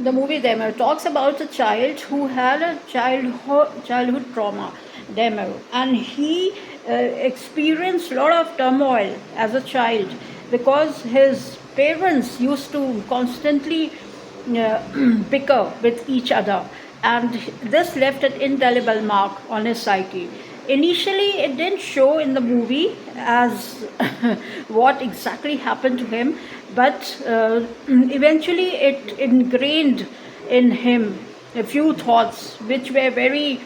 The movie Demo talks about a child who had a childhood trauma, Demo, and he experienced a lot of turmoil as a child because his parents used to constantly uh, bicker with each other, and this left an indelible mark on his psyche. Initially, it didn't show in the movie as what exactly happened to him, but eventually it ingrained in him a few thoughts which were very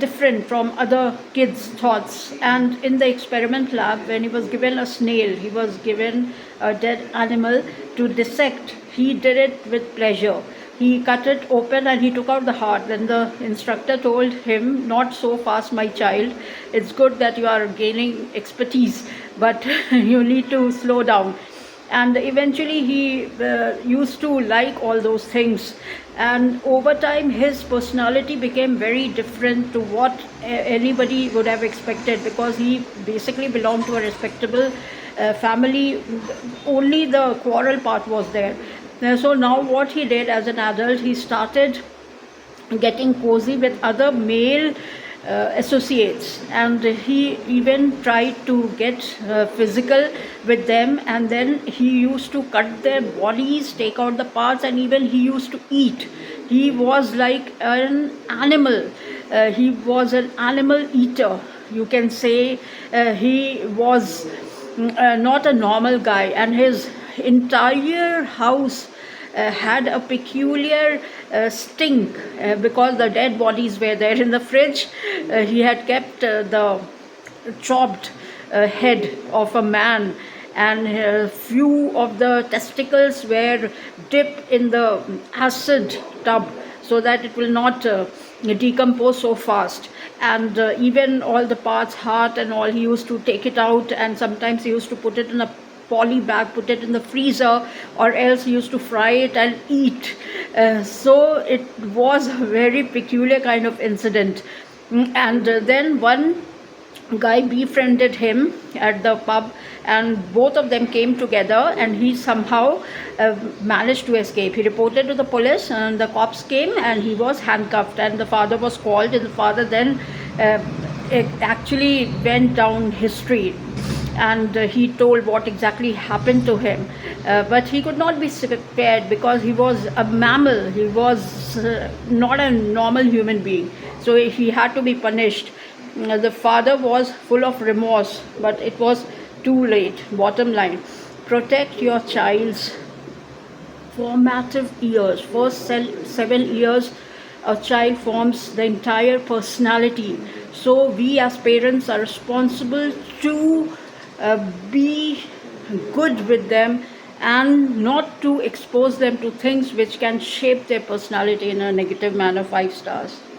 different from other kids' thoughts. And in the experiment lab, when he was given a snail, he was given a dead animal to dissect. He did it with pleasure. He cut it open and he took out the heart. Then the instructor told him, "Not so fast, my child. It's good that you are gaining expertise, but you need to slow down." And eventually he used to like all those things, and over time his personality became very different to what anybody would have expected, because he basically belonged to a respectable family. Only the quarrel part was there. So now what he did as an adult, he started getting cozy with other male associates, and he even tried to get physical with them, and then he used to cut their bodies, take out the parts, and even he used to eat. He was like an animal. He was an animal eater, you can say. He was not a normal guy, and his entire house had a peculiar stink because the dead bodies were there in the fridge. He had kept the chopped head of a man, and a few of the testicles were dipped in the acid tub so that it will not decompose so fast. And even all the parts, heart and all, he used to take it out, and sometimes he used to put it in a poly bag, put it in the freezer, or else he used to fry it and eat. So it was a very peculiar kind of incident. And then one guy befriended him at the pub, and both of them came together, and he somehow managed to escape. He reported to the police, and the cops came, and he was handcuffed, and the father was called, and the father then it actually went down history, and he told what exactly happened to him. But he could not be spared because he was a mammal. He was not a normal human being. So he had to be punished. The father was full of remorse, but it was too late. Bottom line, protect your child's formative years. First 7 years, a child forms the entire personality. So we as parents are responsible to be good with them and not to expose them to things which can shape their personality in a negative manner. 5 stars.